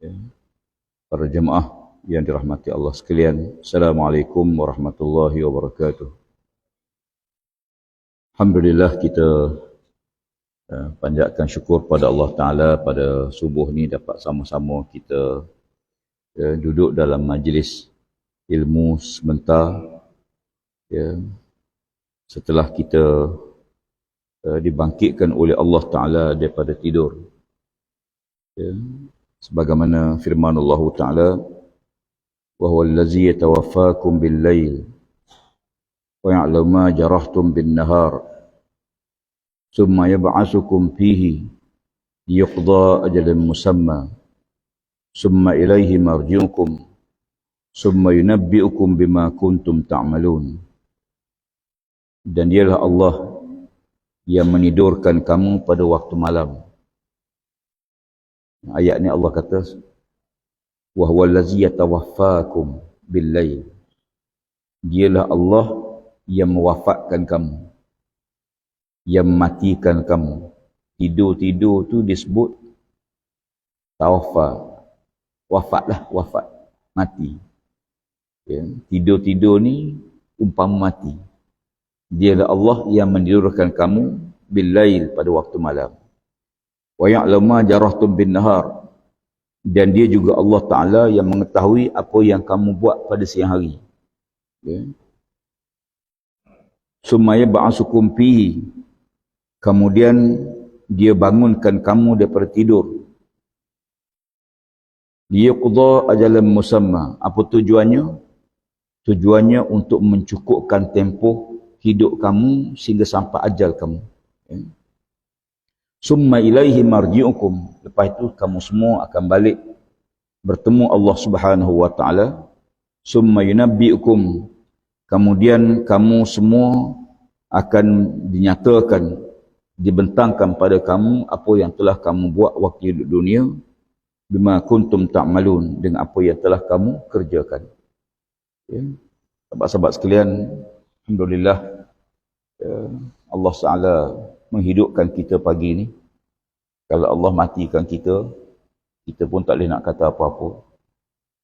Ya. Para jemaah yang dirahmati Allah sekalian, Assalamualaikum warahmatullahi wabarakatuh. Alhamdulillah kita panjatkan syukur pada Allah Ta'ala pada subuh ni dapat sama-sama kita duduk dalam majlis ilmu sebentar, ya, setelah kita dibangkitkan oleh Allah Ta'ala daripada tidur. Ya. Sebagaimana firman Allah Ta'ala, wa huwa allazi yatawaffakum bil-lail wa ya'lamu ma jarahtum bin-nahar thumma yab'atsukum fihi liyuqda ajalan musamma thumma ilayhi marji'ukum thumma yunabbi'ukum bima kuntum ta'malun. Dan dialah Allah yang menidurkan kamu pada waktu malam. Ayat ni Allah kata, wa huwa allazi yatawaffakum bil-lail. Dialah Allah yang mewafatkan kamu, yang mematikan kamu. Tidur-tidur tu disebut tawaffa. Wafatlah, wafat, mati. Ya. Tidur-tidur ni umpama mati. Dialah Allah yang menidurkan kamu bil-lail pada waktu malam. Wa ya'lamu ma jarahtum bin-nahar. Dan dia juga Allah Ta'ala yang mengetahui apa yang kamu buat pada siang hari. Ya. Summa yab'atsukum fihi. Kemudian dia bangunkan kamu daripada tidur. Liyuqda ajalan musamma. Apa tujuannya? Tujuannya untuk mencukupkan tempoh hidup kamu sehingga sampai ajal kamu. Ya. Summa ilaihi marji'ukum. Lepas itu kamu semua akan balik bertemu Allah Subhanahu wa Ta'ala. Summa yunabbi'ukum. Kemudian kamu semua akan dinyatakan, dibentangkan pada kamu apa yang telah kamu buat waktu hidup dunia, bima kuntum ta'malun, dengan apa yang telah kamu kerjakan. Ya. Sahabat-sahabat sekalian, alhamdulillah, Allah Ta'ala menghidupkan kita pagi ni. Kalau Allah matikan kita, kita pun tak boleh nak kata apa-apa.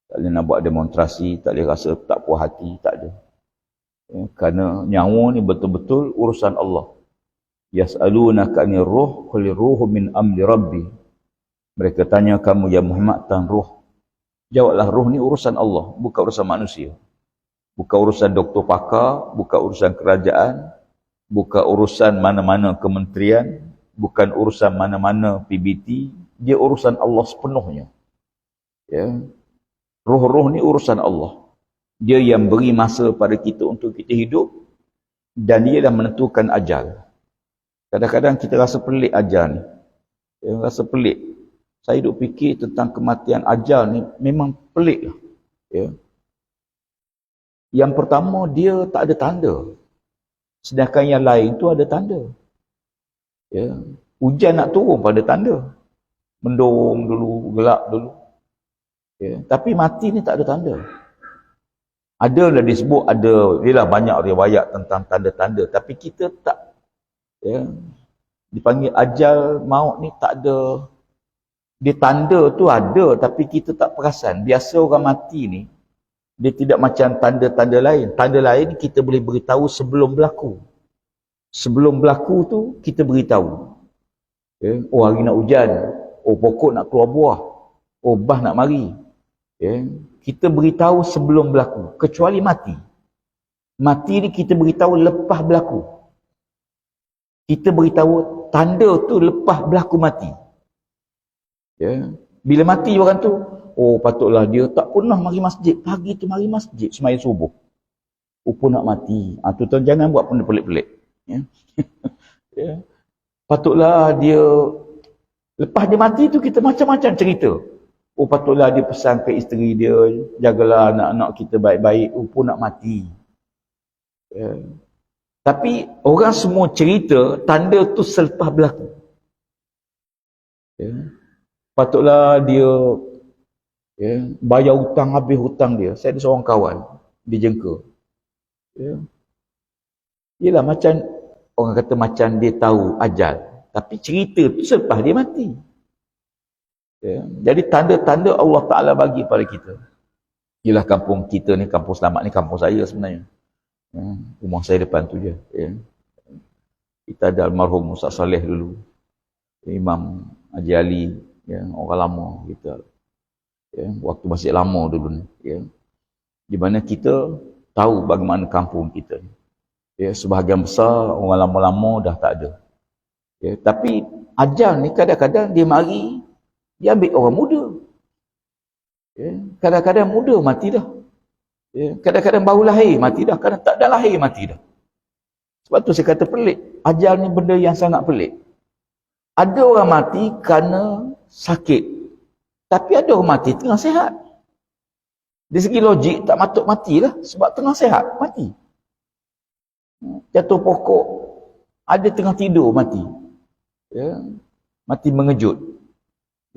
Tak boleh nak buat demonstrasi, tak boleh rasa tak puas hati, tak ada. Ya, kerana nyawa ni betul-betul urusan Allah. Yas'alunaka 'anir ruh, qul ruhu min amri rabbi. Mereka tanya kamu, ya Muhammad, tentang ruh. Jawablah, ruh ni urusan Allah, bukan urusan manusia. Bukan urusan doktor pakar, bukan urusan kerajaan, bukan urusan mana-mana kementerian, bukan urusan mana-mana PBT. Dia urusan Allah sepenuhnya. Ya. Roh-roh ni urusan Allah. Dia yang beri masa pada kita untuk kita hidup, dan dia dah menentukan ajal. Kadang-kadang kita rasa pelik ajal ni. Ya, rasa pelik. Saya duk fikir tentang kematian ajal ni, memang pelik lah. Ya. Yang pertama, dia tak ada tanda. Sedangkan yang lain tu ada tanda. Ya. Hujan nak turun pada tanda. Mendung dulu, gelap dulu. Ya. Tapi mati ni tak ada tanda. Adalah disebut, ada, ialah banyak riwayat tentang tanda-tanda. Tapi kita tak, ya, dipanggil ajal maut ni tak ada. Dia tanda tu ada, tapi kita tak perasan. Biasa orang mati ni, dia tidak macam tanda-tanda lain. Tanda lain kita boleh beritahu sebelum berlaku. Sebelum berlaku tu, kita beritahu. Ya. Oh, hari nak hujan. Oh, pokok nak keluar buah. Oh, bah nak mari. Ya. Kita beritahu sebelum berlaku. Kecuali mati. Mati ni kita beritahu lepas berlaku. Kita beritahu tanda tu lepas berlaku mati. Ya. Bila mati orang tu, oh patutlah dia tak pernah mari masjid. Pagi tu mari masjid sembahyang subuh. Oh pun nak mati. Tu tuan jangan buat benda pelik-pelik. Ya. Ya. Patutlah dia, lepas dia mati tu kita macam-macam cerita. Oh patutlah dia pesan ke isteri dia, jagalah anak-anak kita baik-baik. Oh pun nak mati. Ya. Tapi orang semua cerita tanda tu selepas berlaku. Ya. Patutlah dia, ya, bayar hutang, habis hutang dia. Saya ada seorang kawan dijengka. Ya. Yelah macam orang kata macam dia tahu ajal. Tapi cerita tu selepas dia mati. Ya. Jadi tanda-tanda Allah Ta'ala bagi pada kita. Ialah kampung kita ni, kampung Selamat ni, kampung saya sebenarnya. Ya. Rumah saya depan tu je. Ya. Kita ada almarhum Ustaz Saleh dulu. Imam Haji Ali. Ya. Orang lama kita. Ya. Waktu masih lama dulu ni. Ya. Di mana kita tahu bagaimana kampung kita. Ya. Sebahagian besar orang lama-lama dah tak ada. Ya. Tapi ajal ni kadang-kadang dia mari, dia ambil orang muda. Ya. Kadang-kadang muda mati dah. Ya. Kadang-kadang baru lahir mati dah. Kadang tak ada lahir mati dah. Sebab tu saya kata pelik. Ajal ni benda yang sangat pelik. Ada orang mati kerana sakit. Tapi ada orang mati tengah sihat. Dari segi logik tak patut matilah. Sebab tengah sihat mati. Jatuh pokok. Ada tengah tidur mati. Ya. Mati mengejut.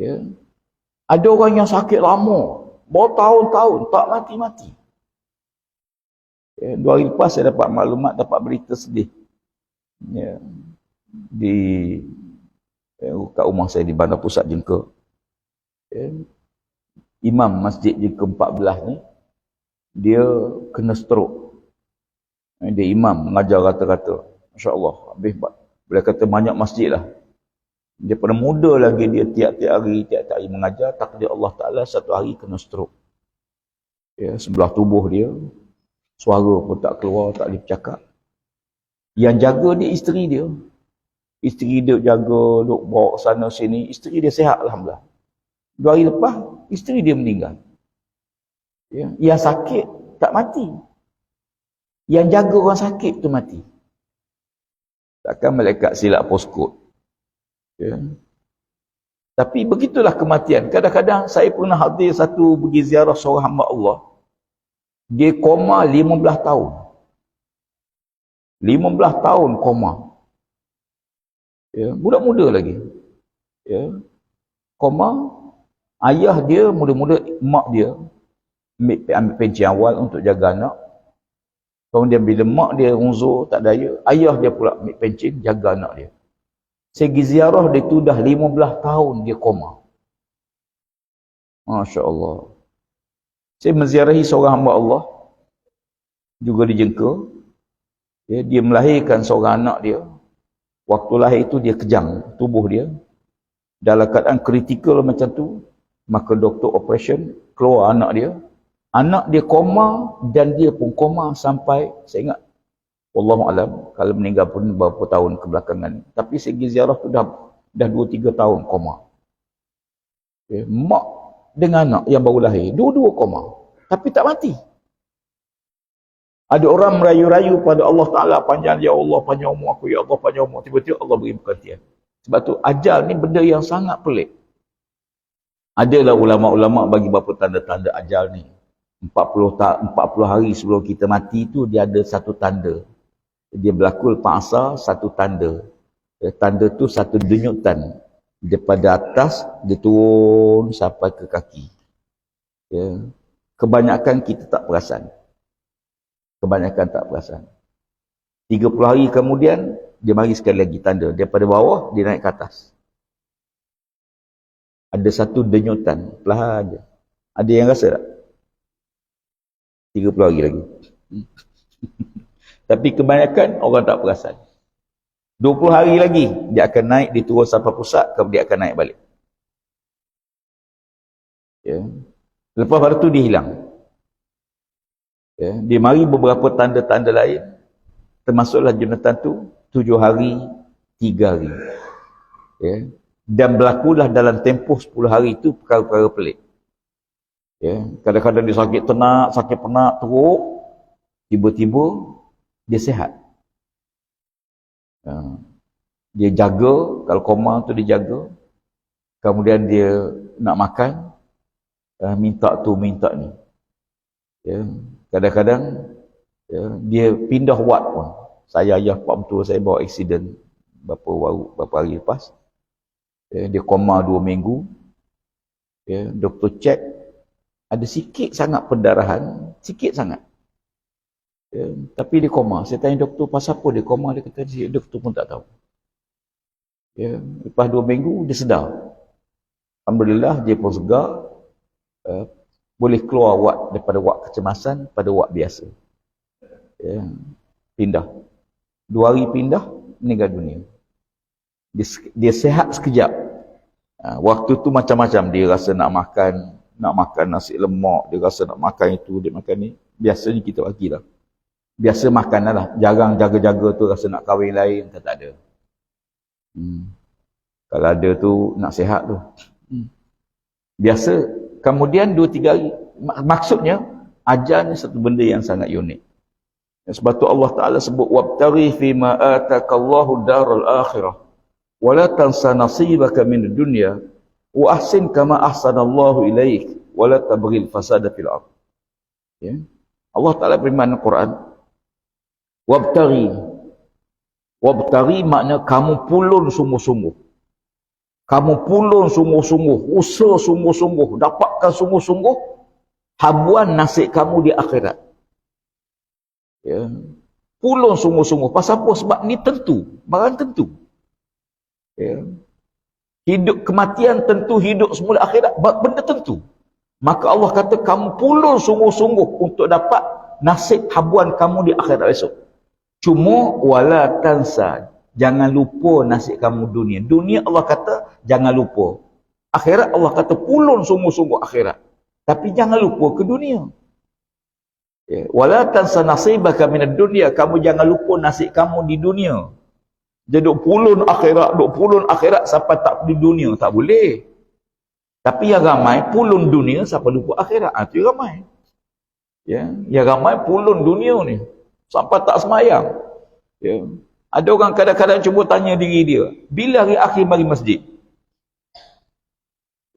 Ya. Ada orang yang sakit lama, bertahun-tahun tak mati-mati. Ya. 2 hari lepas saya dapat maklumat, dapat berita sedih. Ya. Kat rumah saya di Bandar Pusat Jengka. Ya. Imam Masjid Jengka 14 ni, dia kena stroke. Dia imam mengajar kata-kata. Masya Allah. Habis boleh kata banyak masjid lah. Daripada muda lagi dia tiap-tiap hari mengajar, takdir Allah Ta'ala satu hari kena stroke. Ya, sebelah tubuh dia, suara pun tak keluar, tak boleh bercakap. Yang jaga dia isteri dia. Isteri dia jaga, duk bawa sana sini. Isteri dia sihat Alhamdulillah. 2 hari lepas, isteri dia meninggal. Ya, yang sakit tak mati. Yang jaga orang sakit tu mati. Takkan malaikat silap postcode. Ya. Tapi begitulah kematian. Kadang-kadang saya pernah hadir satu pergi ziarah seorang hamba Allah. Dia koma 15 tahun. 15 tahun koma. Ya, budak-muda lagi. Ya. Koma, ayah dia muda-muda, mak dia ambil pencen awal untuk jaga anak. Kemudian bila mak dia uzur, tak daya, ayah dia pula ambil pencen jaga anak dia. Segi ziarah dia tu dah 15 tahun dia koma. Masya Allah. Saya menziarahi seorang hamba Allah. Juga di Jengka. Ya, dia melahirkan seorang anak dia. Waktu lahir itu dia kejang tubuh dia. Dalam keadaan kritikal macam tu. Maka doktor operation keluar anak dia. Anak dia koma dan dia pun koma sampai, saya ingat, Wallahualam, kalau meninggal pun beberapa tahun kebelakangan. Tapi segi ziarah tu dah 2-3 tahun koma. Okay. Mak dengan anak yang baru lahir, dua-dua koma. Tapi tak mati. Ada orang merayu-rayu pada Allah Ta'ala, panjang ya Allah, panjang umur aku, ya Allah, panjang umur. Tiba-tiba Allah beri perhatian. Sebab tu ajal ni benda yang sangat pelik. Adalah ulama-ulama bagi beberapa tanda-tanda ajal ni. 40 hari sebelum kita mati tu dia ada satu tanda. Dia berlaku lepas asar, satu tanda. Tanda tu satu denyutan. Daripada atas, dia turun sampai ke kaki. Ya. Kebanyakan kita tak perasan. Kebanyakan tak perasan. 30 hari kemudian, dia mari sekali lagi tanda. Daripada bawah, dia naik ke atas. Ada satu denyutan. Perlahan je. Ada yang rasa tak? 30 hari lagi. Tapi kebanyakan orang tak perasan. 20 hari lagi, dia akan naik, dia turun sampai pusat, kemudian dia akan naik balik. Ya. Lepas pada tu dia hilang. Ya. Dia mari beberapa tanda-tanda lain, termasuklah junatan tu, 7 hari, 3 hari. Ya. Dan berlakulah dalam tempoh 10 hari itu perkara-perkara pelik. Ya. Kadang-kadang dia sakit tenak, sakit penak, teruk, tiba-tiba dia sihat. Dia jaga, kalau koma tu dia jaga. Kemudian dia nak makan, minta tu, minta ni. Ya. Kadang-kadang dia pindah ward pun. Saya ayah pak mentua saya bawa aksiden beberapa hari lepas. Dia koma 2 minggu. Doktor cek, ada sikit sangat pendarahan, sikit sangat. Tapi dia koma. Saya tanya doktor pasal apa dia koma, dia kata doktor pun tak tahu. Lepas 2 minggu dia sedar. Alhamdulillah dia pun segar, boleh keluar daripada wak kecemasan pada wak biasa. Ya, pindah. 2 hari pindah, meninggal dunia. Dia sihat sekejap. Waktu tu macam-macam, dia rasa nak makan nasi lemak, dia rasa nak makan itu, dia makan ni. Biasanya kita bagilah. Biasa makan lah. Jarang jaga-jaga tu rasa nak kahwin lain, tak ada. Kalau ada tu nak sihat tu. Biasa. Kemudian 2-3 hari. Maksudnya ajal ni satu benda yang sangat unik. Sebab tu Allah Ta'ala sebut wabtaghi fima atakallahu daral akhirah wa la tansa nasibaka minad dunya wa ahsin kama ahsanallahu ilaik wa la tabghil fasada fil ardh. Ya. Allah Ta'ala firman dalam Quran, wabtaghi makna kamu pulun sungguh-sungguh. Kamu pulun sungguh-sungguh, usaha sungguh-sungguh, dapatkan sungguh-sungguh habuan nasib kamu di akhirat. Ya. Pulun sungguh-sungguh. Pasal apa? Sebab ni tentu, barang tentu. Ya. Hidup kematian tentu, hidup semula akhirat benda tentu. Maka Allah kata kamu pulun sungguh-sungguh untuk dapat nasib habuan kamu di akhirat esok. Cuma wala tansa, jangan lupa nasib kamu dunia. Dunia Allah kata jangan lupa. Akhirat Allah kata pulun sungguh-sungguh akhirat. Tapi jangan lupa ke dunia. Ya. Wala tansa nasibaka minad dunya, kamu jangan lupa nasib kamu di dunia. Dia duk pulun akhirat sampai tak di dunia, tak boleh. Tapi yang ramai pulun dunia sampai lupa akhirat. Itu yang ramai. Ya, yang ramai pulun dunia ni sampai tak semayang. Ya. Ada orang kadang-kadang cuba tanya diri dia, bila hari akhir mari masjid?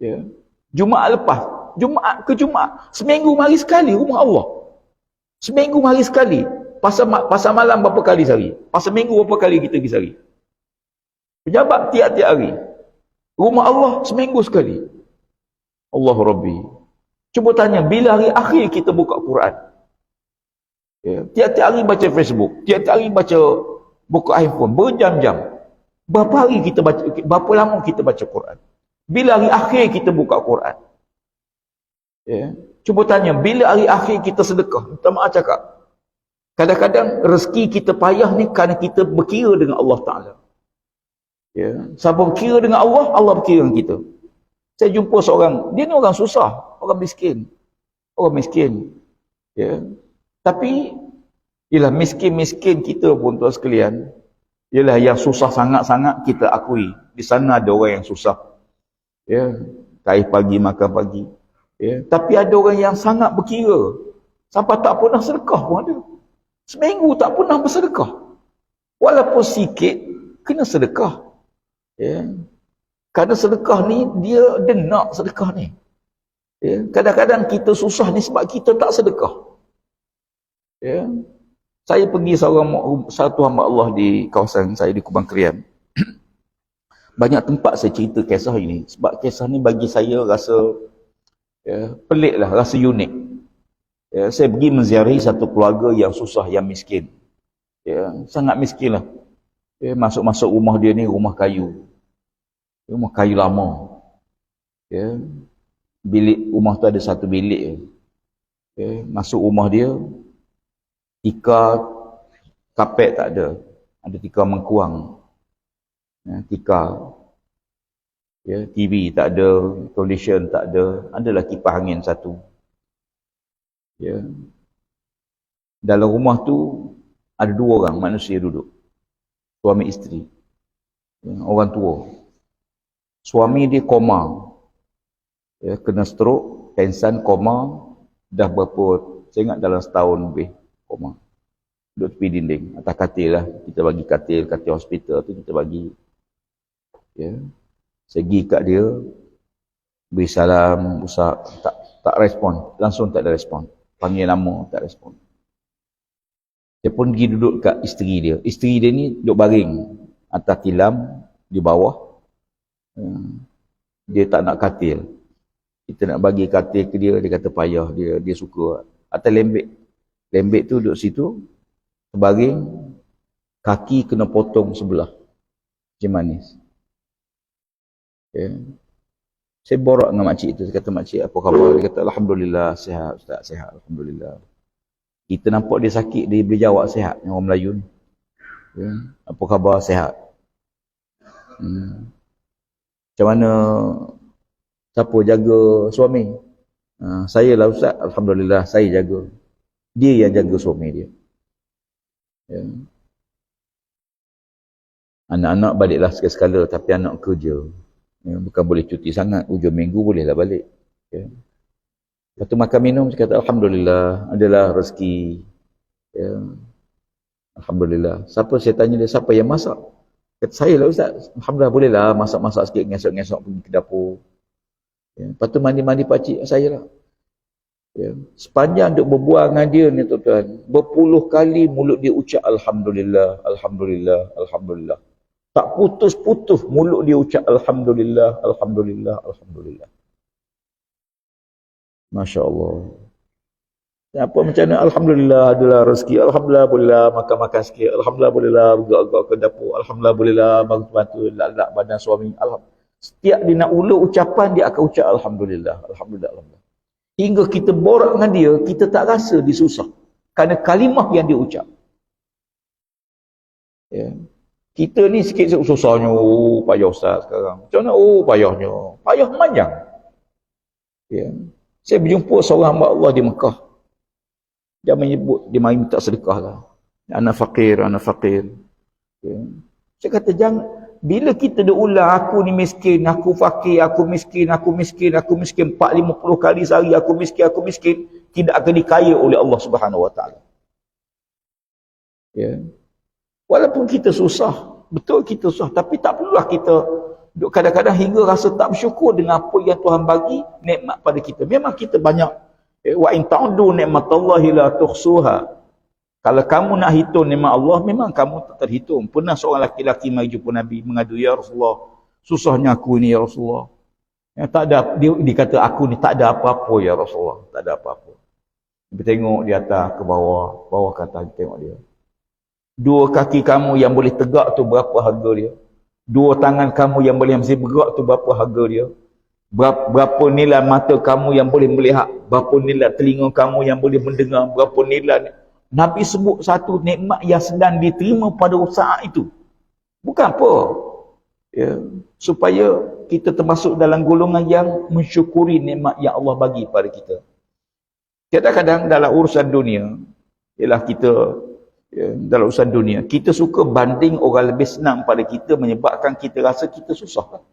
Ya. Jumaat lepas, Jumaat ke Jumaat, seminggu mari sekali rumah Allah. Seminggu hari sekali. Pasal malam berapa kali sehari? Pasal minggu berapa kali kita pergi sehari? Pejabat tiap-tiap hari. Rumah Allah seminggu sekali. Allah Rabbi. Cuba tanya, bila hari akhir kita buka Quran? Ya, tiap-tiap hari baca Facebook. Tiap-tiap hari buka handphone. Berjam-jam. Berapa hari kita baca, berapa lama kita baca Quran? Bila hari akhir kita buka Quran? Ya. Cuba tanya, bila hari akhir kita sedekah? Minta maaf cakap. Kadang-kadang rezeki kita payah ni kerana kita berkira dengan Allah Ta'ala. Ya. Siapa berkira dengan Allah, Allah berkira dengan kita. Saya jumpa seorang, dia ni orang susah, orang miskin. Orang miskin. Ya. Tapi, ialah miskin-miskin kita pun tuan sekalian, ialah yang susah sangat-sangat kita akui. Di sana ada orang yang susah. Ya. Kaih pagi, makan pagi. Ya, tapi ada orang yang sangat berkira sampai tak pernah sedekah pun ada. Seminggu tak pernah bersedekah. Walaupun sikit, kena sedekah. Ya. Kerana sedekah ni, dia nak sedekah ni. Ya. Kadang-kadang kita susah ni sebab kita tak sedekah. Ya. Saya pergi satu hamba Allah di kawasan saya di Kubang Krian. Banyak tempat saya cerita kisah ini. Sebab kisah ni bagi saya rasa pelik lah, rasa unik. Ya, saya pergi menziarahi satu keluarga yang susah, yang miskin. Ya, sangat miskin lah. Ya, masuk-masuk rumah dia ni rumah kayu. Rumah kayu lama. Ya, bilik rumah tu ada satu bilik. Ya, masuk rumah dia, tikar kapet tak ada. Ada tikar mengkuang. Ya, tikar. Ya, TV tak ada, television tak ada, adalah kipas angin satu. Ya. Dalam rumah tu ada 2 orang manusia duduk. Suami isteri. Ya, orang tua. Suami dia koma. Ya, kena stroke, pensan, koma, dah berapa, saya ingat dalam setahun lebih koma. Duduk tepi dinding, atas katil lah. Kita bagi katil hospital tu kita bagi. Ya. Segi kat dia, beri salam, usah, tak respon, langsung tak ada respon. Panggil nama, tak respon. Dia pun pergi duduk kat isteri dia. Isteri dia ni duduk baring atas tilam di bawah. Dia tak nak katil. Kita nak bagi katil ke dia, dia kata payah, dia suka. Atas lembik. Lembik tu duduk situ, baring, kaki kena potong sebelah. Macam manis. Ya. Saya borak dengan makcik itu. Saya kata, makcik apa khabar? Dia kata, Alhamdulillah, sihat Ustaz, sihat. Alhamdulillah. Kita nampak dia sakit, dia boleh jawab sihat. Yang orang Melayu ni. Ya. Apa khabar? Sihat. Macam mana siapa jaga suami? Saya lah Ustaz. Alhamdulillah, saya jaga. Dia yang jaga suami dia. Ya. Anak-anak baliklah sekali-sekala, tapi anak kerja. Ya, bukan boleh cuti sangat. Hujung minggu bolehlah balik. Ya. Lepas tu makan minum, saya kata Alhamdulillah, adalah rezeki. Ya. Alhamdulillah. Siapa saya tanya dia, siapa yang masak? Kata saya lah Ustaz. Alhamdulillah, bolehlah masak-masak sikit, ngesok-ngesok pergi ke dapur. Ya. Lepas tu mandi-mandi pakcik saya lah. Ya. Sepanjang duk berbual dengan dia ni tuan-tuan, berpuluh kali mulut dia ucap Alhamdulillah, Alhamdulillah, Alhamdulillah. Tak putus-putus mulut dia ucap Alhamdulillah, Alhamdulillah, Alhamdulillah. Masya Allah. Apa macam mana? Alhamdulillah adalah rezeki. Alhamdulillah bolehlah makan-makan sikit. Alhamdulillah bolehlah bergerak-gerak ke dapur. Alhamdulillah bolehlah bantu-bantu lak-lak badan suami. Setiap dia nak ulu ucapan, dia akan ucap Alhamdulillah, Alhamdulillah, Alhamdulillah. Hingga kita borak dengan dia, kita tak rasa dia susah. Kerana kalimah yang dia ucap. Ya. Kita ni sikit susahnya, payah Ustaz sekarang. Macam mana? Payahnya. Payah panjang. Ya. Saya berjumpa seorang hamba Allah di Mekah. Dia menyebut, dia mari minta sedekah lah. Ana fakir, ana fakir. Ya. Saya kata, jangan, bila kita dah ulang, aku ni miskin, aku fakir, aku miskin, aku miskin, aku miskin, 4-50 kali sehari, aku miskin, tidak akan dikaya oleh Allah Subhanahu Wa Taala. Ya. Walaupun kita susah, betul kita susah, tapi tak perlulah kita kadang-kadang hingga rasa tak bersyukur dengan apa yang Tuhan bagi, nikmat pada kita. Memang kita banyak, wa in ta'uddu nikmatallahi la tuhsuha. Kalau kamu nak hitung nikmat Allah, memang kamu tak terhitung. Pernah seorang laki-laki mari jumpa Nabi, mengadu, ya Rasulullah, susahnya aku ni ya Rasulullah. Ya, tak ada, dia kata aku ni tak ada apa-apa ya Rasulullah, tak ada apa-apa. Dia tengok di atas ke bawah, bawah ke atas, tengok dia. 2 kaki kamu yang boleh tegak tu berapa harga dia? 2 tangan kamu yang boleh masih bergerak tu berapa harga dia? Berapa nilai mata kamu yang boleh melihat? Berapa nilai telinga kamu yang boleh mendengar? Berapa nilai? Nabi sebut satu nikmat yang sedang diterima pada saat itu. Bukan apa? Ya, supaya kita termasuk dalam golongan yang mensyukuri nikmat yang Allah bagi pada kita. Kadang-kadang dalam urusan dunia, ialah kita, ya, dalam urusan dunia, kita suka banding orang lebih senang pada kita, menyebabkan kita rasa kita susah.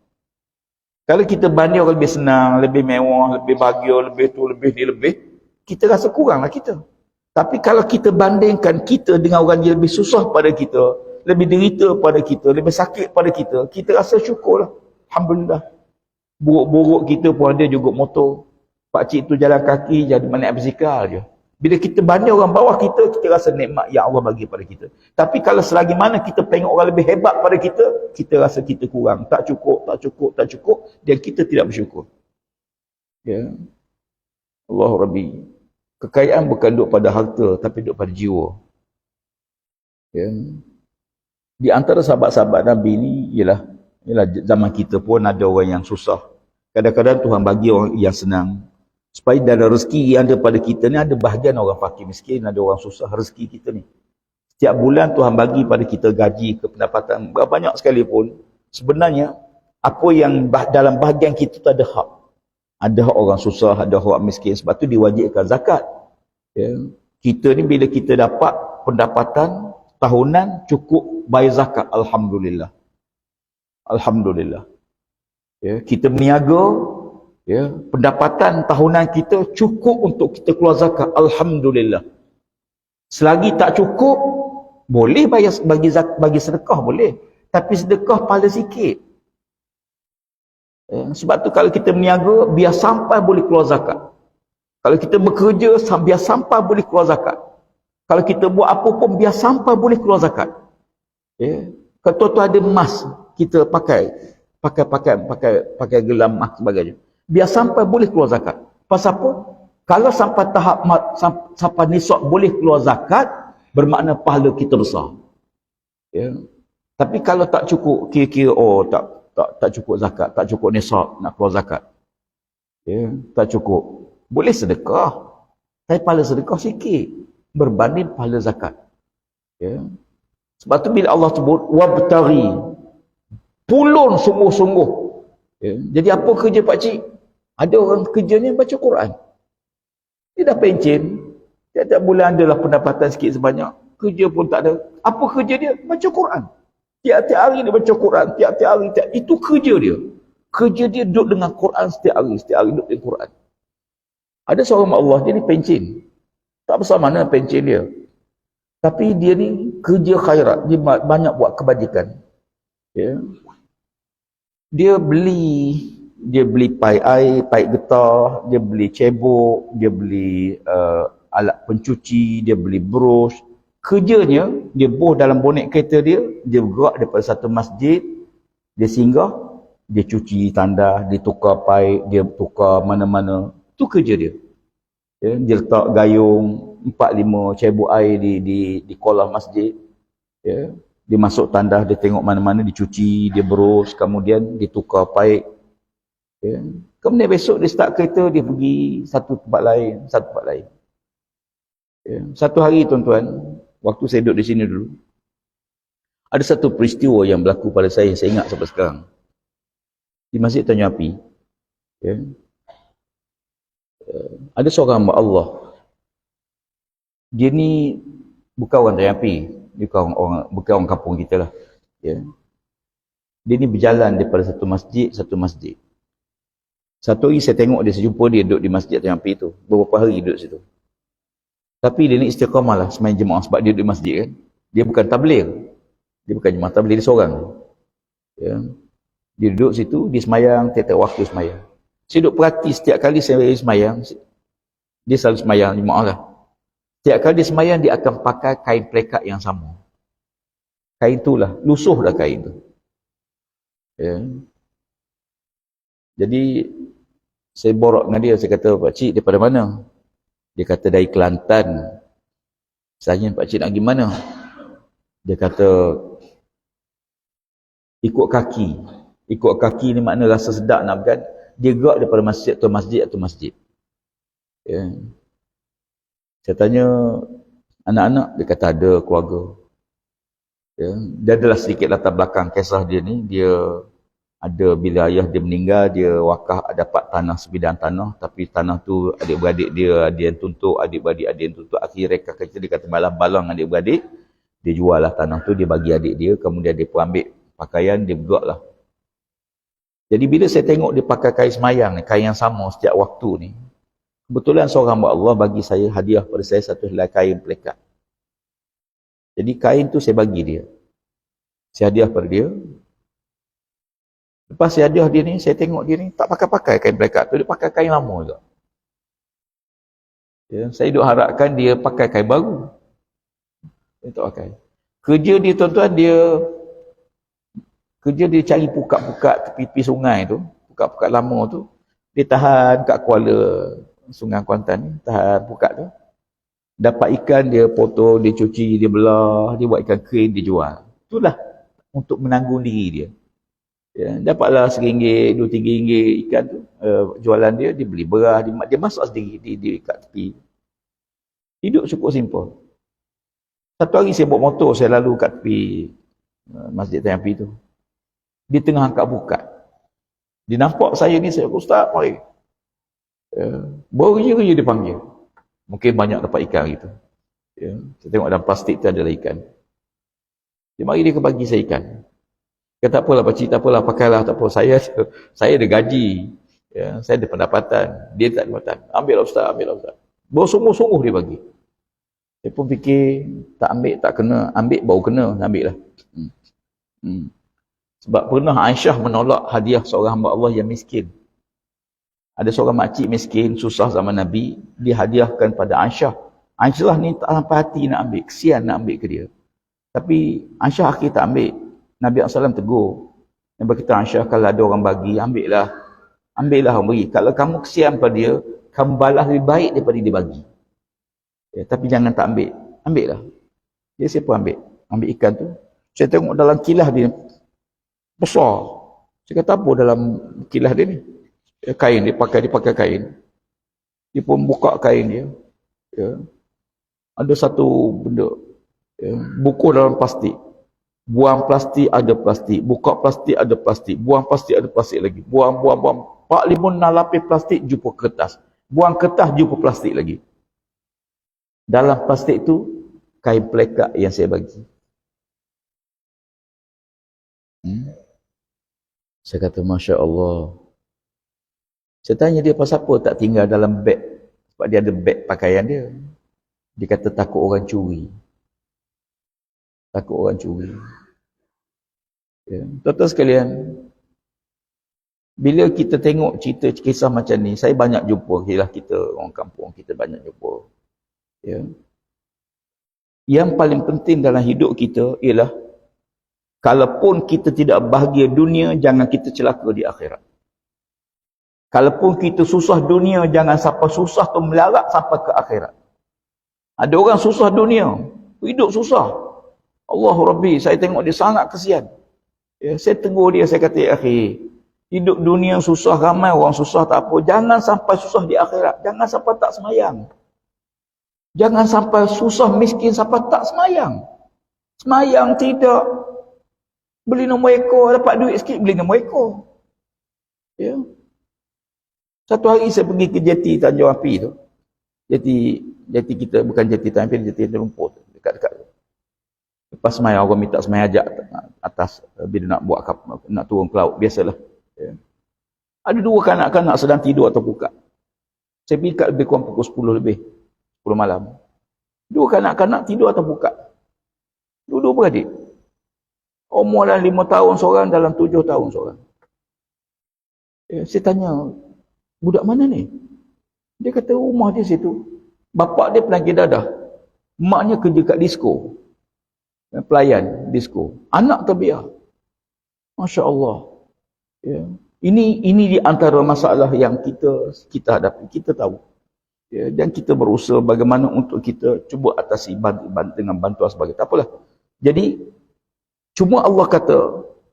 Kalau kita banding orang lebih senang, lebih mewah, lebih bahagia, lebih tu, lebih ni, lebih, kita rasa kuranglah kita. Tapi kalau kita bandingkan kita dengan orang yang lebih susah pada kita, lebih derita pada kita, lebih sakit pada kita, kita rasa syukurlah. Alhamdulillah. Buruk-buruk kita pun ada juga motor. Pakcik tu jalan kaki, jadi naik basikal je. Bila kita banding orang bawah kita, kita rasa nikmat yang Allah bagi pada kita. Tapi kalau selagi mana kita tengok orang lebih hebat pada kita, kita rasa kita kurang. Tak cukup, tak cukup, tak cukup. Dan kita tidak bersyukur. Ya. Allah Rabbi. Kekayaan bukan duduk pada harta, tapi duduk pada jiwa. Ya. Di antara sahabat-sahabat Nabi ni, ialah zaman kita pun ada orang yang susah. Kadang-kadang Tuhan bagi orang yang senang. Supaya dalam rezeki yang ada pada kita ni, ada bahagian orang fakir miskin, ada orang susah rezeki kita ni. Setiap bulan Tuhan bagi pada kita gaji ke pendapatan, berapa banyak sekalipun, sebenarnya, apa yang dalam bahagian kita tu ada hak. Ada hak orang susah, ada hak miskin, sebab tu diwajibkan zakat. Ya. Kita ni bila kita dapat pendapatan tahunan, cukup bayar zakat, Alhamdulillah. Alhamdulillah. Ya. Kita berniaga, ya, pendapatan tahunan kita cukup untuk kita keluar zakat, Alhamdulillah. Selagi tak cukup, boleh bagi sedekah, boleh. Tapi sedekah pahala sikit. Ya, sebab tu kalau kita berniaga, biar sampai boleh keluar zakat. Kalau kita bekerja, biar sampai boleh keluar zakat. Kalau kita buat apa pun, biar sampai boleh keluar zakat. Ya. Kalau tu ada emas, kita pakai gelam emas sebagainya. Biar sampai boleh keluar zakat. Pasal apa? Kalau sampai tahap sampai nisab boleh keluar zakat, bermakna pahala kita besar. Ya. Tapi kalau tak cukup, kira-kira tak cukup zakat, tak cukup nisab nak keluar zakat. Ya, tak cukup. Boleh sedekah. Tapi pahala sedekah sikit berbanding pahala zakat. Ya. Sebab tu bila Allah sebut wabtaghi, pulun sungguh-sungguh. Ya. Jadi apa kerja pak cik? Ada orang kerjanya baca Quran. Dia dah pencen. Tiap-tiap bulan adalah pendapatan sikit sebanyak. Kerja pun tak ada. Apa kerja dia? Baca Quran. Tiap-tiap hari dia baca Quran. Tiap-tiap hari. Itu kerja dia. Kerja dia duduk dengan Quran setiap hari. Setiap hari duduk dengan Quran. Ada seorang Allah, dia ni pencen. Tak besar mana pencen dia. Tapi dia ni kerja khairat. Dia banyak buat kebajikan. Ya. Dia beli pai air, pai getah, dia beli cebok, dia beli alat pencuci, dia beli brush. Kerjanya, dia boh dalam bonet kereta dia bergerak daripada satu masjid, dia singgah, dia cuci tandas, dia tukar pai, dia tukar mana-mana. Itu kerja dia. Ya, dia letak gayung 4-5 cebok air di kolam masjid. Ya. Dia masuk tandas, dia tengok mana-mana, dicuci, dia berus, kemudian dia tukar paip. Ya. Kemudian besok dia start kereta, dia pergi satu tempat lain. Ya. Satu hari tuan-tuan, waktu saya duduk di sini dulu, ada satu peristiwa yang berlaku pada saya ingat sampai sekarang. Di Masjid Tanjung Api. Ya. Ada seorang hamba Allah. Dia ni bukan orang Tanjung Api. Dia bukan orang kampung kita lah. Ya. Dia ni berjalan daripada satu masjid. Satu hari saya tengok dia, saya jumpa dia duduk di Masjid Tanjung Api tu. Beberapa hari duduk situ. Tapi dia ni istiqamah lah semain jemaah sebab dia duduk di masjid kan. Dia bukan tabligh. Dia bukan jemaah tabligh, dia seorang. Ya. Dia duduk situ, dia semayang, tiap-tiap waktu semayang. Saya duduk perhati setiap kali saya semayang, dia selalu semayang jemaah lah. Setiap kali dia semayang, dia akan pakai kain pelekat yang sama. Kain tu lah, lusuh dah kain tu. Ya. Jadi, saya borak dengan dia, saya kata, Pak Cik, daripada mana? Dia kata, dari Kelantan. Saya, Pak Cik nak pergi mana? Dia kata, ikut kaki. Ikut kaki ni makna rasa sedap nak berkan. Dia gerak daripada masjid atau masjid. Ya. Saya tanya, anak-anak? Dia kata ada keluarga. Ya. Dia adalah sedikit latar belakang kisah dia ni. Dia ada bila ayah dia meninggal, dia wakaf dapat tanah sebidang tanah. Tapi tanah tu adik-beradik dia ada yang tuntut, adik-beradik ada yang tuntut. Akhirnya dia kata malah balang adik-beradik. Dia jual lah tanah tu, dia bagi adik dia. Kemudian dia pun ambil pakaian, dia bergerak lah. Jadi bila saya tengok dia pakai kain semayang ni, kain yang sama setiap waktu ni, kebetulan seorang hamba Allah bagi saya hadiah pada saya satu helai kain pelekat. Jadi kain tu saya bagi dia. Saya hadiah pada dia. Lepas saya hadiah dia ni, saya tengok dia ni tak pakai-pakai kain pelekat tu, dia pakai kain lama juga. Ya, saya duk harapkan dia pakai kain baru. Dia tak pakai. Kerja dia tuan-tuan, kerja dia cari pukat-pukat tepi sungai tu, pukat-pukat lama tu, dia tahan kat Kuala Sungai Kuantan ni, tahan pukat tu. Dapat ikan, dia potong, dia cuci, dia belah, dia buat ikan kering, dia jual. Itulah untuk menanggung diri dia. Ya, dapatlah RM1, RM2, RM3 ikan tu, jualan dia beli beras, dia masak sendiri, dia kat tepi. Hidup cukup simple. Satu hari saya bawa motor, saya lalu kat tepi Masjid Tanjung Api tu. Dia tengah angkat bukat. Dia nampak saya ni, saya kata, Ustaz, mari. Baru je dia panggil. Mungkin banyak dapat ikan gitu. Ya. Saya tengok dalam plastik tu adalah ikan. Dia mari dia bagi saya ikan. Kata, tak apalah pakcik, tak apalah, pakailah, tak apa. Saya ada gaji. Ya. Saya ada pendapatan. Dia tak ada pendapatan. Ambillah Ustaz, ambillah Ustaz. Bersungguh-sungguh dia bagi. Saya pun fikir, tak ambil, tak kena. Ambil, baru kena. Ambil lah. Sebab pernah Aisyah menolak hadiah seorang hamba Allah yang miskin. Ada seorang makcik miskin, susah zaman Nabi, dia hadiahkan pada Aisyah. Aisyah ni tak sampai hati nak ambil, kesian nak ambil ke dia. Tapi Aisyah akhir tak ambil. Nabi SAW tegur. Nabi kata, Aisyah, kalau ada orang bagi, ambillah. Ambillah orang bagi. Kalau kamu kesian pada dia, kamu balas lebih baik daripada dia bagi. Ya, tapi jangan tak ambil. Ambillah. Dia siapa ambil? Ambil ikan tu. Saya tengok dalam kilah dia, besar. Saya kata, apa dalam kilah dia ni? Kain, dia pakai kain. Dia pun buka kain dia. Ya. Ada satu benda. Ya. Buku dalam plastik. Buang plastik ada plastik. Buka plastik ada plastik. Buang plastik ada plastik lagi. Buang. 4, 5, 6 lapis plastik jumpa kertas. Buang kertas jumpa plastik lagi. Dalam plastik tu kain pelekak yang saya bagi. Saya kata Masya Allah. Saya tanya dia pasal apa tak tinggal dalam beg. Sebab dia ada beg pakaian dia. Dia kata takut orang curi. Takut orang curi. Ya. Tuan-tuan sekalian, bila kita tengok cerita kisah macam ni, saya banyak jumpa. Ialah kita orang kampung, kita banyak jumpa. Ya. Yang paling penting dalam hidup kita ialah kalaupun kita tidak bahagia dunia, jangan kita celaka di akhirat. Kalaupun kita susah dunia, jangan sampai susah tu melarat sampai ke akhirat. Ada orang susah dunia, hidup susah. Allah Rabbi, saya tengok dia sangat kesian. Ya, saya tegur dia, saya kata, akhi, hidup dunia susah, ramai orang susah tak apa. Jangan sampai susah di akhirat. Jangan sampai tak semayang. Jangan sampai susah miskin sampai tak semayang. Semayang tidak. Beli nombor ekor, dapat duit sikit, beli nombor ekor. Ya. Satu hari saya pergi ke jeti Tanjung Api tu. Jeti kita, bukan jeti Tanjung Api, jeti Lumpur tu, dekat-dekat. Lepas semayang, orang minta semayang ajak atas bila nak buat nak turun ke laut, biasalah. Ya. Ada 2 kanak-kanak sedang tidur atau buka. Saya pergi kat lebih kurang pukul 10 lebih. 10 malam. 2 kanak-kanak tidur atau buka. Dua-dua beradik. Umur dalam 5 tahun seorang, dalam 7 tahun seorang. Ya, saya tanya, budak mana ni? Dia kata rumah dia situ. Bapak dia penagih dadah. Maknya kerja kat disko. Pelayan disko. Anak terbiar. Masya Allah. Ya. Ini di antara masalah yang kita hadapi. Kita tahu. Ya, dan kita berusaha bagaimana untuk kita cuba atasi dengan bantuan sebagainya. Tak apalah. Jadi, cuma Allah kata,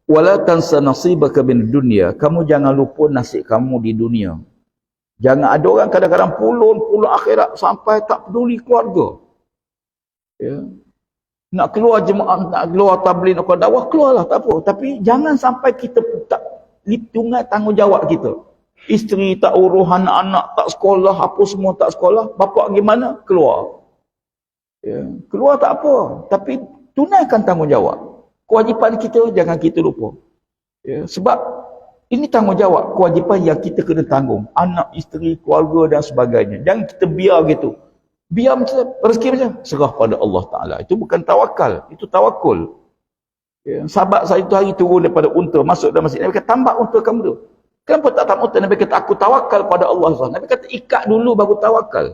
wala tansa nasibaka min dunya. Kamu jangan lupa nasib kamu di dunia. Jangan ada orang kadang-kadang pulun akhirat sampai tak peduli keluarga. Ya. Nak keluar jemaah, nak keluar tabligh, nak keluar dakwah, keluarlah, tak apa. Tapi jangan sampai kita tak tunai tanggungjawab kita. Isteri tak urus, anak-anak tak sekolah, apa semua tak sekolah. Bapak gimana? Keluar. Ya. Keluar tak apa. Tapi tunaikan tanggungjawab. Kewajipan kita, jangan kita lupa. Ya. Sebab ini tanggungjawab, kewajipan yang kita kena tanggung. Anak, isteri, keluarga dan sebagainya. Jangan kita biar gitu. Biar macam rezeki macam serah pada Allah Ta'ala. Itu bukan tawakal, itu tawakul. Ya. Sahabat saya itu hari turun daripada unta, masuk dalam masjid. Nabi kata, tambak unta kamu tu. Kenapa tak tambak unta? Nabi kata, aku tawakal pada Allah. Nabi kata, ikat dulu baru tawakal.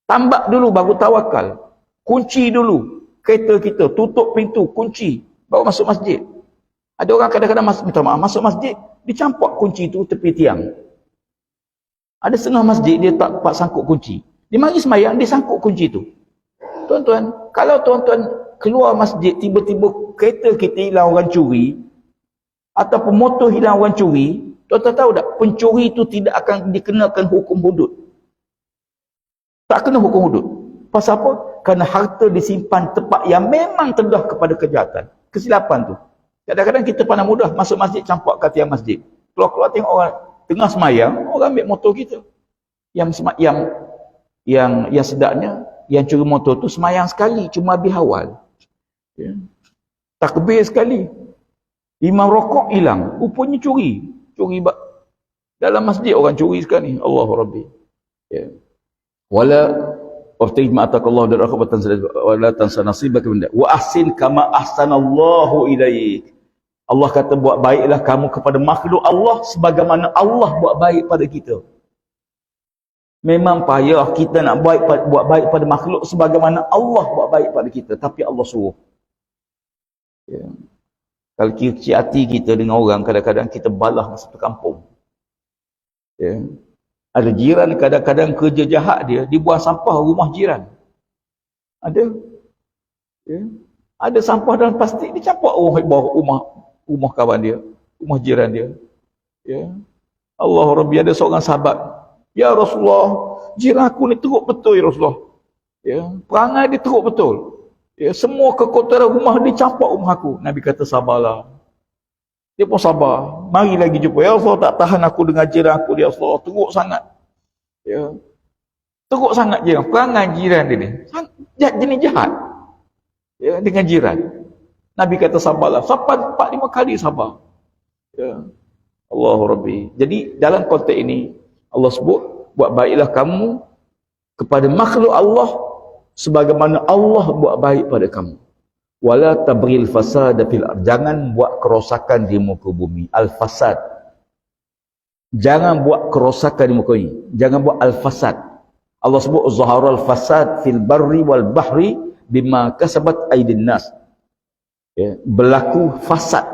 Tambak dulu baru tawakal. Kunci dulu kereta kita, tutup pintu, kunci, baru masuk masjid. Ada orang kadang-kadang masuk masjid, dicampak kunci itu tepi tiang. Ada setengah masjid, dia tak dapat sangkut kunci. Dia mari semayang, dia sangkut kunci itu. Tuan-tuan, kalau tuan-tuan keluar masjid, tiba-tiba kereta kita hilang orang curi, ataupun motor hilang orang curi, tuan-tuan tahu tak, pencuri itu tidak akan dikenakan hukum hudud. Tak kena hukum hudud. Pasal apa? Kerana harta disimpan tempat yang memang terdah kepada kejahatan. Kesilapan tu. Kadang-kadang kita pandang mudah masuk masjid, campak kat tiang masjid. Keluar-keluar tengok orang tengah semayang, orang ambil motor kita. Yang sedapnya, yang curi motor tu semayang sekali, cuma habis awal. Ya. Takbir sekali. Imam rokok hilang, rupanya curi. Dalam masjid orang curi sekali. Allahu Rabbi. Ya. Wala waftaid ma'atakallahu dan akhbatan wala tansa nasibaka min wa ahsin kama ahsanallahu ilaik. Allah kata buat baiklah kamu kepada makhluk Allah sebagaimana Allah buat baik pada kita. Memang payah kita nak buat baik pada makhluk sebagaimana Allah buat baik pada kita, tapi Allah suruh. Ya. Kalau kecil hati kita dengan orang, kadang-kadang kita balah satu kampung. Ya. Ada jiran kadang-kadang kerja jahat dia buang sampah rumah jiran. Ada. Ya. Ada sampah dalam plastik, dia campak bawah rumah kawan dia, rumah jiran dia. Ya. Allah Rabbi, ada seorang sahabat, ya Rasulullah, jiran aku ni teruk betul ya Rasulullah. Ya, perangai dia teruk betul. Ya, semua kekotoran rumah dia campak rumah aku. Nabi kata sabarlah. Dia pun sabar. Mari lagi jumpa. Ya Allah, tak tahan aku dengan jiran aku, ya Allah, teruk sangat. Ya. Teruk sangat jiran. Perangai jiran dia ni. Jenis jahat. Ya, dengan jiran. Nabi kata sabarlah. Sampai 4-5 kali sabar. Ya. Allah Rabbi. Jadi dalam konteks ini Allah sebut, buat baiklah kamu kepada makhluk Allah sebagaimana Allah buat baik pada kamu. Wala tabril fasad fil ard. Jangan buat kerosakan di muka bumi. Al-fasad. Jangan buat kerosakan di muka bumi. Jangan buat al-fasad. Allah sebut zaharal fasad fil barri wal bahri bima kasabat aydin nas. Ya, berlaku fasad,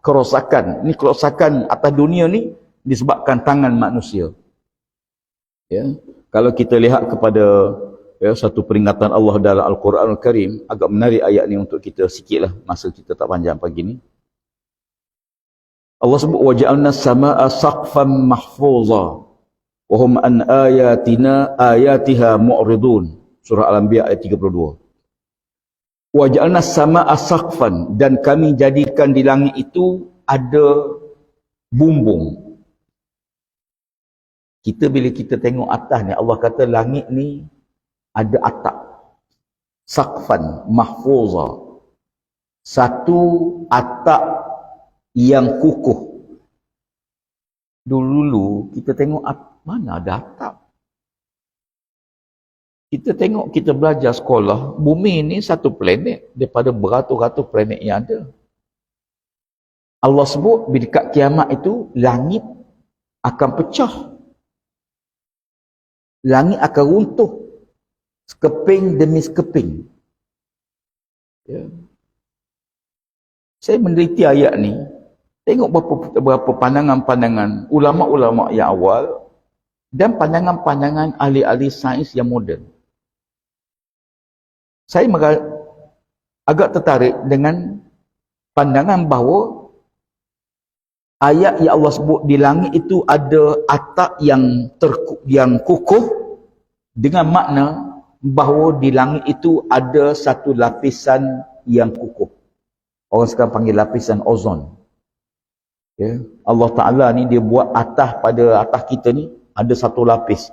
kerosakan. Ini kerosakan atas dunia ni disebabkan tangan manusia. Ya, kalau kita lihat kepada satu peringatan Allah dalam Al-Quranul Karim, agak menarik ayat ni untuk kita sikitlah, masa kita tak panjang pagi ni. Allah sebut waja'alna as-samaa'a saqfan mahfuza wa hum an ayatiha mu'ridun. Surah Al-Anbiya ayat 32. Waja'alna as-samaa'a saqfan, dan kami jadikan di langit itu ada bumbung. Kita bila kita tengok atas ni, Allah kata langit ni ada atap. Saqfan mahfuza. Satu atap yang kukuh. Dulu kita tengok mana ada atap. Kita tengok, kita belajar sekolah, bumi ni satu planet daripada beratus-ratus planet yang ada. Allah sebut dekat kiamat itu langit akan pecah. Langit akan runtuh sekeping demi sekeping. Ya. Saya meneliti ayat ni, tengok berapa pandangan-pandangan ulama-ulama yang awal dan pandangan-pandangan ahli-ahli sains yang moden. Saya agak tertarik dengan pandangan bahawa ayat yang Allah sebut di langit itu ada atap yang kukuh, dengan makna bahawa di langit itu ada satu lapisan yang kukuh. Orang sekarang panggil lapisan ozon. Ya. Allah Ta'ala ni dia buat pada atas kita ni ada satu lapis.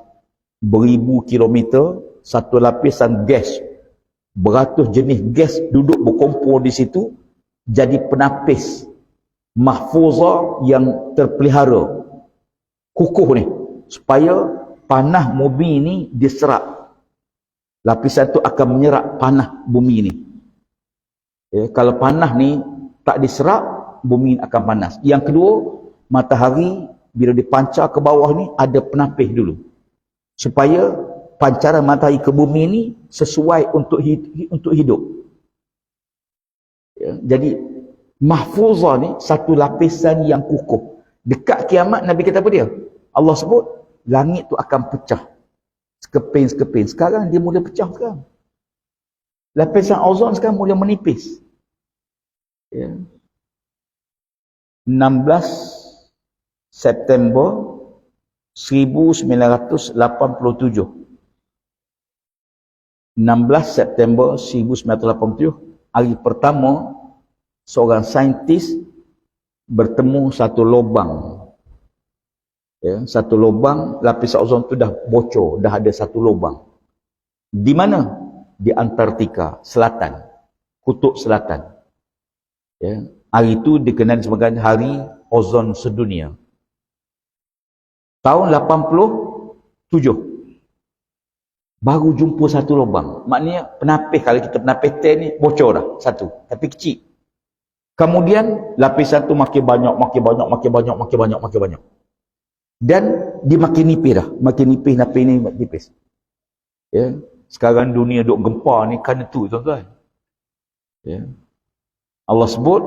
Beribu kilometer, satu lapisan gas. Beratus jenis gas duduk berkumpul di situ, jadi penapis mahfuzah yang terpelihara, kukuh ni, supaya panah bumi ni diserap. Lapisan tu akan menyerap panah bumi ni. Ya, kalau panah ni tak diserap, bumi akan panas. Yang kedua, matahari bila dipancar ke bawah ni ada penapis dulu, supaya pancaran matahari ke bumi ni sesuai untuk hidup. Ya, jadi mahfuzah ni satu lapisan yang kukuh. Dekat kiamat Nabi kata apa dia? Allah sebut langit tu akan pecah. Sekeping-sekeping. Sekarang dia mula pecah sekarang. Lapisan ozon sekarang mula menipis. Ya. 16 September 1987. 16 September 1987, hari pertama seorang saintis bertemu satu lubang. Ya, satu lubang, lapisan ozon tu dah bocor, dah ada satu lubang. Di mana? Di Antartika Selatan, Kutub Selatan. Ya, hari itu dikenali sebagai Hari Ozon Sedunia. Tahun 87 baru jumpa satu lubang. Maknanya penapis, kalau kita penapis teh ni bocor dah satu, tapi kecil. Kemudian lapisan tu makin banyak. Dan dia makin nipis dah, makin nipis. Ya, sekarang dunia duk gempa ni kerana tu, tuan-tuan. Ya. Allah sebut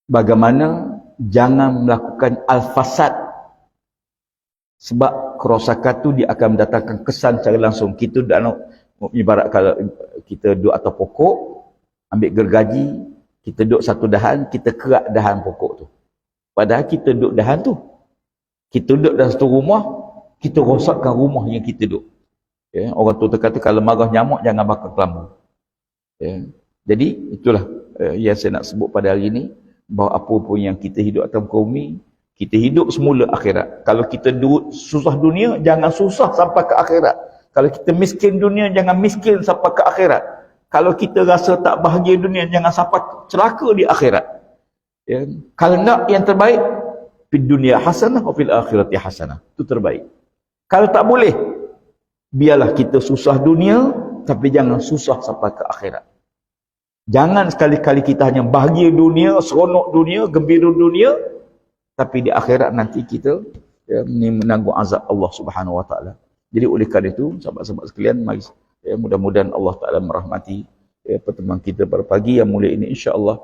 bagaimana jangan melakukan al-fasad, sebab kerosakan tu dia akan mendatangkan kesan secara langsung. Kita ibarat kalau kita duduk atas pokok, ambil gergaji, kita duduk satu dahan, kita kerak dahan pokok tu. Padahal kita duduk dahan tu. Kita duduk dalam satu rumah, kita rosakkan rumah yang kita duduk. Ya, orang tu kata kalau marah nyamuk jangan bakar kelambu. Ya. Jadi itulah yang saya nak sebut pada hari ini, bahawa apa pun yang kita hidup atas muka bumi, kita hidup semula akhirat. Kalau kita susah dunia, jangan susah sampai ke akhirat. Kalau kita miskin dunia, jangan miskin sampai ke akhirat. Kalau kita rasa tak bahagia dunia, jangan sampai celaka di akhirat. Ya. Kalau nak yang terbaik, fid dunia hasanah wa fil akhirati hasanah. Itu terbaik. Kalau tak boleh, biarlah kita susah dunia, tapi jangan susah sampai ke akhirat. Jangan sekali-kali kita hanya bahagia dunia, seronok dunia, gembira dunia, tapi di akhirat nanti kita menanggung azab Allah Subhanahu Wa Taala. Jadi oleh kerana itu, sahabat-sahabat sekalian, mari mudah-mudahan Allah Taala merahmati pertemuan kita pada pagi yang mulia ini, insya-Allah.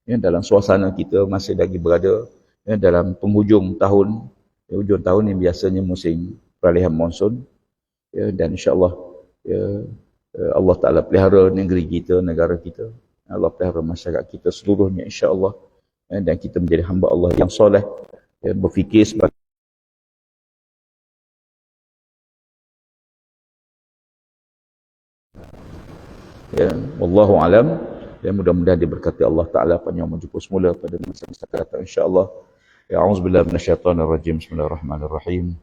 Dalam suasana kita masih lagi berada dalam penghujung tahun, hujung tahun yang biasanya musim peralihan monsun, dan insya-Allah Allah Ta'ala pelihara negeri kita, negara kita. Allah pelihara masyarakat kita seluruhnya, insya-Allah. Dan kita menjadi hamba Allah yang soleh, berfikir sebagai wallahu alam. Dan mudah-mudahan diberkati Allah Ta'ala panjang umur jumpa semula pada masa-masa akan datang, insya-Allah. A'udzubillahi minasyaitonirrajim. Bismillahirrahmanirrahim.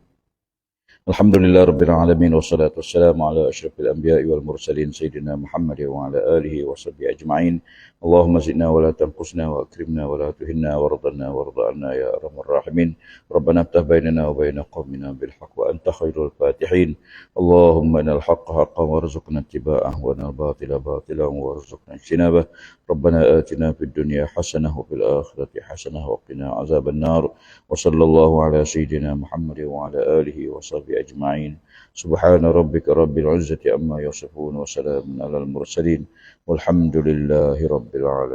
Alhamdulillah Rabbil Alamin, wassalatu wassalamu ala asyrafil anbiya'i wal mursalin Sayyidina Muhammad wa ala alihi wa sahbihi ajma'in. Allahumma zidna wa la tanqusna wa akrimna wa la tuhinna wa radana wa rada'ana ya arhamar rahimin. Rabbana aftah bainana wa baina qawmina bil haqq wa anta khairul fatihin. Allahumma inal haqqa haqqan warzuqna ittiba'ah wa inal batila batilan warzuqna ijtinabah. Rabbana atina fid dunya hasanah wa fil akhirati hasanah wa qina azaban nar. Wa sallallahu ala sayyidina Muhammad wa ala alihi wa sahbihi أجمعين. سبحان ربك رب العزة عما يصفون وسلام على المرسلين والحمد لله رب العالمين.